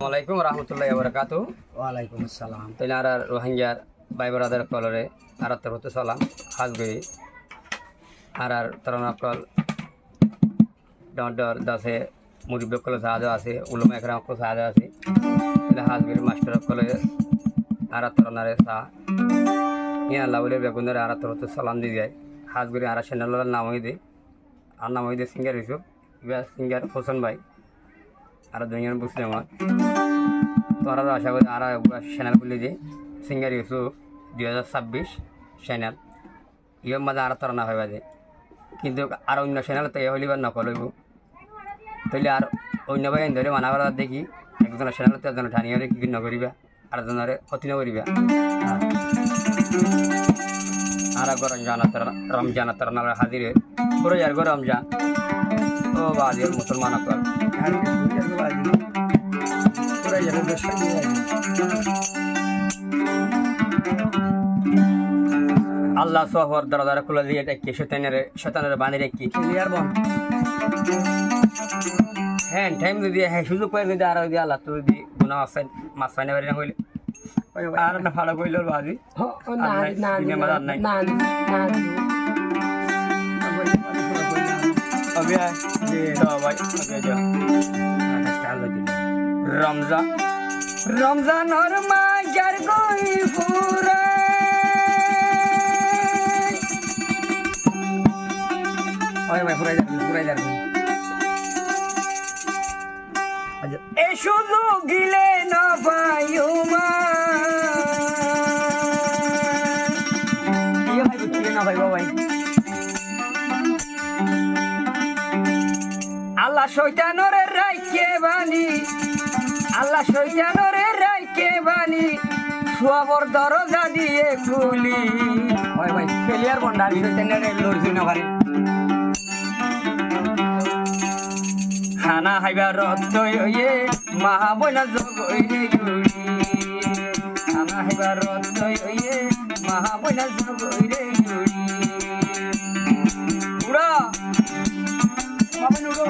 আসসালামাইকুম রহমতুল্লাহি বারাকাতু। ওয়ালাইকুম আসসালাম। তাইলে আর রোহিঙ্গার ভাই ব্রাদার কলরে আর তরফতে সালাম হাজবেরি আর তরনা কল ডর দাসে মুরিব কল সাহায্য আছে উলমা একরাম কল সাহায্য আছে তাহলে হাজবেরি মাস্টার কলে আর তরনারে সা ইয়া লাউলে বেগুনের আর তরফতে সালাম দিয়ে যায় হাজবেরি আর সেনালার নাম হয়ে দেয় আর নাম হয়ে দেয় সিঙ্গার ইউসুফ ইবা সিঙ্গার হোসেন ভাই আর দুজন বুঝলে আমার তোরা আশা করি আর চ্যানেল খুলে যে সিঙ্গার ইউসুফ 2026 চ্যানেল ইয়ের মাঝে আর তোরা না হয় বাজে কিন্তু আর অন্য চ্যানেল তো এ হলিবার নকল হইব তাইলে আর অন্য ভাই ধরে মানা করার দেখি একজনের চ্যানেল তো একজনের ঠানি হলে কি নকরিবা আর একজনের ক্ষতি নকরিবা আর একবার রমজান তারা হাজির পুরো যার গো রমজান ও বাজির মুসলমান কর আল্লাহ সহর দরজার খুলে দিয়ে একটি শতানের বাঁধে একটি ক্লিয়ার বন হ্যাঁ টাইম যদি হ্যাঁ সুযোগ পাই যদি আর যদি আল্লাহ তো যদি গুণা আছে মাছ পাই না পারি না হইলে আর না ভালো কইল বাজি রমজানর মাজার গই ফুরে ওই ভাই ফুরাই যাবে এ শুধু গিলে না পাইউমা ইয়ে ভাই গিলে না পাইবা ভাই আল্লাহ শয়তানরে রাইকে বানি আল্লাহ শয়তানরে রাইকে বানি সুয়াবর দরজা দিয়ে খুলি ওই ভাই ক্লিয়ার বন্ডার শয়তানরে লড়ছি না পারে খানা হাইবার রতই ওয়ে মহা বইনা জগইরে জুড়ি খানা হাইবার রতই ওয়ে মহা বইনা জগইরে জুড়ি উড়া বাবা নুড়ো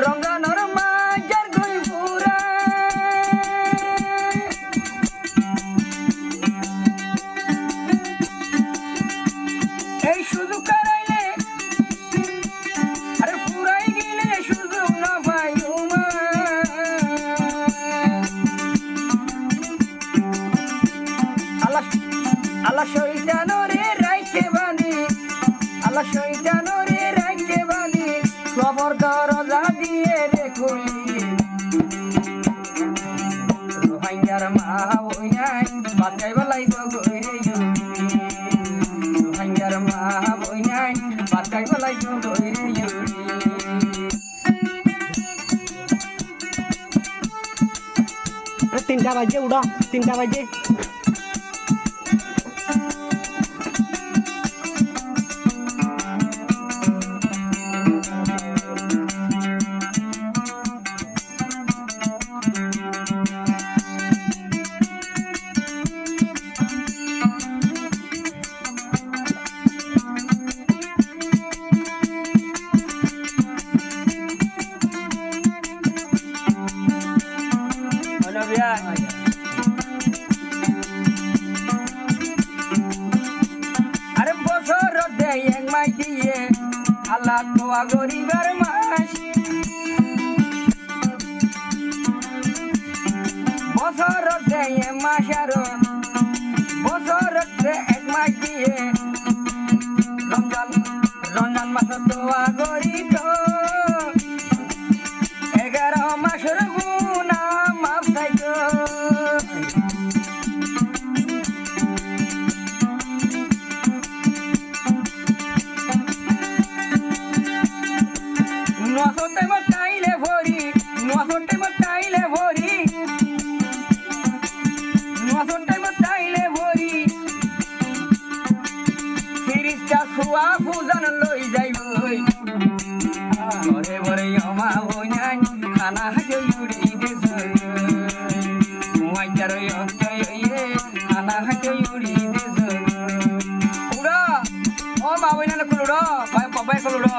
রমজানর মাজার গই পুরা এই শুধু করাইলে আরে পুরাই গেলে শুধু না ভাই আল্লাহ শয়তানরে রাইকে বানি আল্লাহ শয়তানরে রাইকে বানি সবর দরজা দিয়ে রে খুলি রোহিঙ্গার মা বইনাই বাচ্চাই বলাই গইরে রোহিঙ্গার মা বইনাই বাচ্চাই বলাই গইরে তিনটা বাজে উড়া 3টা বাজে আরে বছর দেয় এক মাই দিয়ে আল্লাহ তোয়া গরিবের মাস বছর দেয় মাস আর বছর এক মাস দিয়ে রমজান মাস তোয়া গরিব 11 মাসের গুণা মাফ থাইতো নসতে মতাইলে ভরি নসতে মতাইলে ভরি নসতে মতাইলে ভরি ফিরিস্তা সুয়া ফুজান লই যাইবই ঘরে ঘরে আমা হইনাই খানা হাজে উড়ি দেছই মুয়াইতার অন্তই ইয়ে খানা হাজে উড়ি দেছই উড়া ও মা বইনা কুলুড় ভাই বাবাই কুলুড়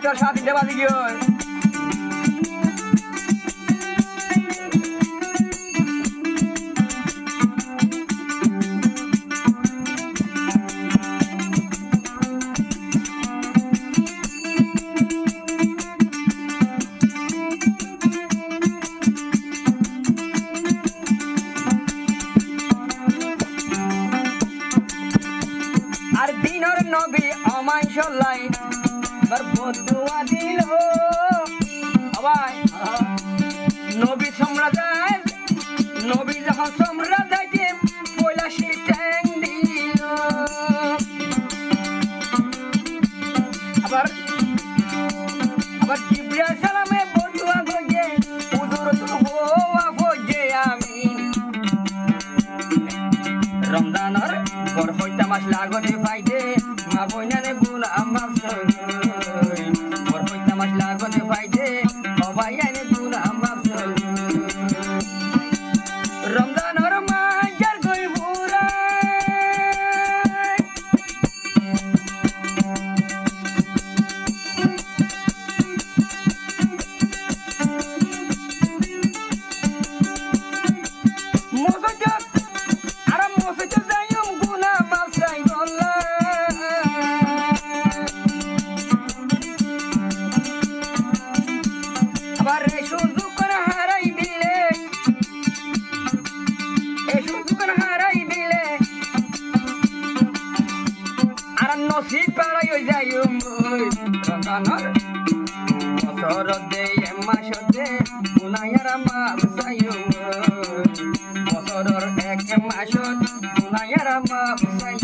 চল 7:30 বাজে গিয়ে আর দিনর নবী আমায় চলাই আর বদুয়া দিল সবাই নবী সম্রাট নবী যখন সম্রাট যাইতে পয়লাশির ট্যাং দিল আবার জিবরাইল সালামে বদুয়া গজে উদরত হওয়া ফজে আমি রমজানের বর হইতা মাস লাগতে ফাইদে মা বইনানে গুণ আমার বর হইতা মাস লাগতে ফাইদে সবাই আইনে গুণ আমার রমজানের মাস গই পুরা নসিব পাড়াই হয়ে যাই রমজানের বছরতে মাসতে গুনাইয়ারা মাপ চাই বছরের এক মাসত গুনাইয়ারা মাপ চাই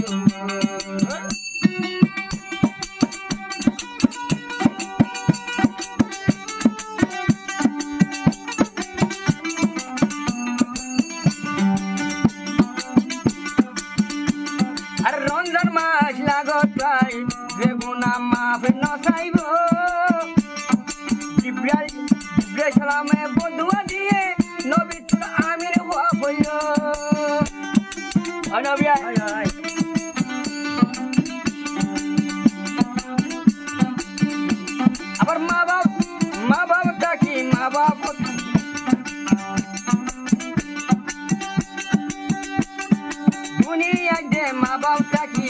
আর রমজান মাস লাগত পাই যে গুনা মাফ নচাইব জিবরাইল সালামে বদুয়া দিয়ে নবী তোর আমির হওয়া বলল নবী আবার মা বাপ থাকি মা বাপ দুনিয়ায় যে মা বাপ থাকি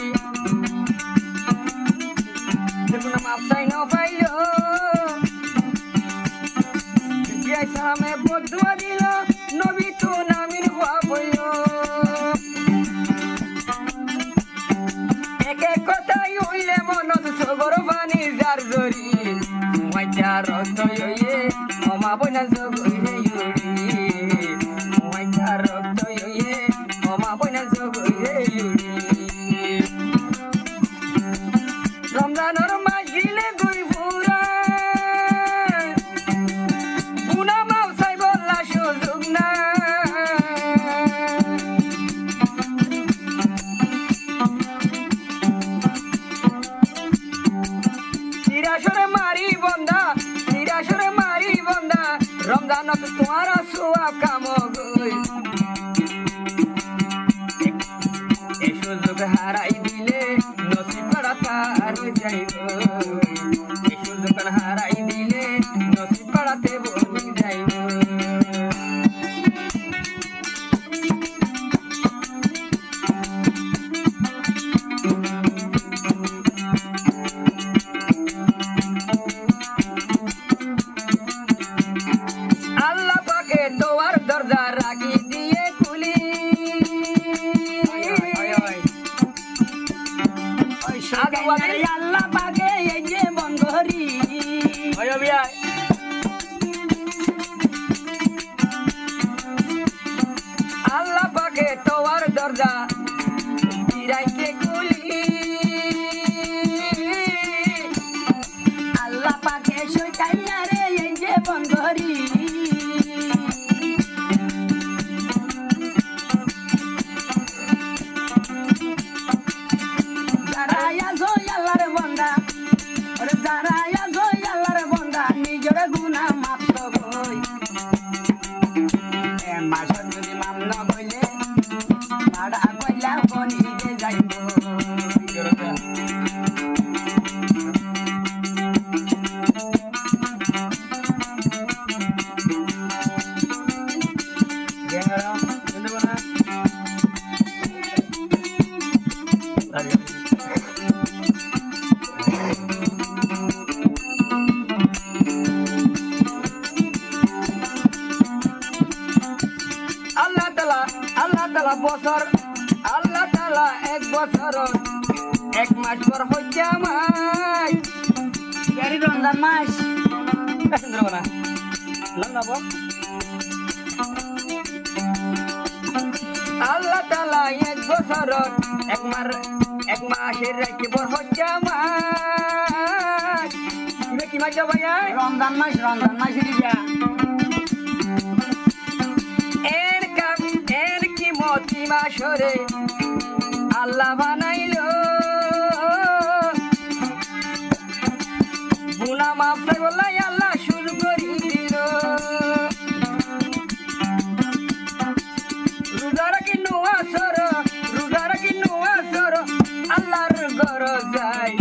দেখুন মাপ চাই না পাইল সালামে বদুয়া দিল নবী তো নামির হওয়া বলল এক এক কথাই হইলে মনত সগর পানি যার জরি মাইটা রক্ত হইয়ে অমা বইনা যোগ হইলে ইউরি মাইটা রক্ত হইয়ে অমা বইনা যোগ হইলে ইউরি রমজানের মাস গিলে দুই পুরা গুনা মাপ চাই বললা সুযোগ না তিরাশরে মারি বন্ধা রমজানত তোমার সোয়া কাম গই এই সুযোগ হারাই দিলে নসিব পাড়াতা আর যাইব এই সুযোগ হারাই দিলে নসিব পাড়াতে বলি যাইব আল্লাহ পাকে তোয়ার দরজা রাখি দিয়ে খুলি আল্লাহ পাকে এই যে বন্ধরি আল্লাহ পাকে তোয়ার দরজা রাখি খুলি আল্লাহ পাকে সইটাইয়া রে এই যে বন্ধরি যারা আছো আল্লাহর বন্দা যারা আছো আল্লাহর বন্দা নিজের গুনাহ মাফ কই মাসত যদি মাম না কইলে ভাড়া বছর আল্লাহ তাআলা 1 বছর 1 মাস পর হচ্ছে আমায় গাড়ি রমজান মাস সুন্দর না নব আল্লাহ তাআলা 1 বছর 1 মাসের রাখি পর হচ্ছে আমায় কি মাস ভাইয়া রমজান মাস রিজা এর কি মতি মাসরে আল্লাহ বানাইলো গুনাহ মাফ করলে আল্লাহ শুরু করি দিল রোজা রাখি নোয়া সর আল্লাহর ঘর যায়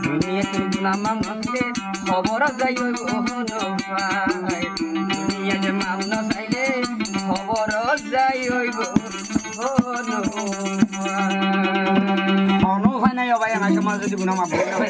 দুনিয়াতে গুনাহ মাফ হইলে খবর যাই ওই ওহনো ভাই দুনিয়াতে মাফ না চাইলে খবর যাই ওই ওহনো ভাই অনু হয় নাই ভাই আমার সমাজ যদি গুনাহ মাফ করে